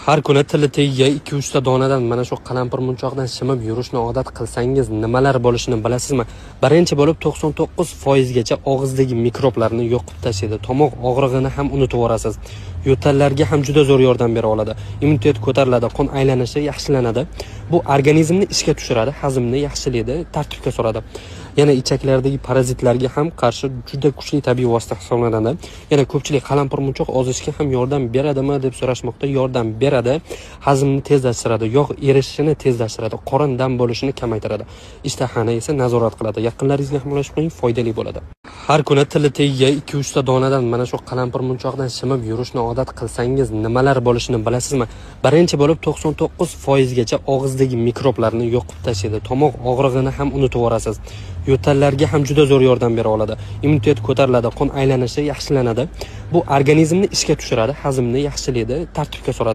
Har kuni tili tagiga 2-3 ta donadan mana shu qalampir munchoqdan shimib yurishni odat qilsangiz nimalar bo'lishini bilasizmi? Birinchi bo'lib 99% gacha og'izdagi mikroblarni yo'qib tashlaydi. Tomoq og'rig'ini ham unutib yorasiz. Yo'tallarga ham juda zo'r yordam bera oladi. Immunitet ko'tariladi, qon aylanishi yaxshilanadi. Bu organizmni ishga tushiradi, hazmni yaxshilaydi, tartibga soladi. Yana ichaklardagi parazitlarga ham qarshi juda kuchli tabiiy vosita hisoblanadi. Yana ko'pchilik qalampir munchoq ozishga ham yordam beradimi deb so'rashmoqda. Yordam beradi, hazmni tezlashtiradi, yog' erishishini tezlashtiradi, qorin dam bo'lishini kamaytiradi. Ishtahani esa nazorat qiladi. Yaqinlaringizga himoya qiling, foydali bo'ladi. Har kuni tili tagiga 2-3 ta donadan mana shu qalampir munchoqdan shimib yurishni odat qilsangiz nimalar bo'lishini bilasizmi? Birinchi bo'lib 99% gacha og'izdagi mikroblarni yo'qib tashlaydi. Tomoq og'rig'ini ham unutib yorasiz. Yo'tallarga ham juda zo'r yordam bera oladi. Immunitet ko'tariladi, qon aylanishi yaxshilanadi. Bu organizmni ishga tushiradi, hazmni yaxshilaydi, tartibga soladi.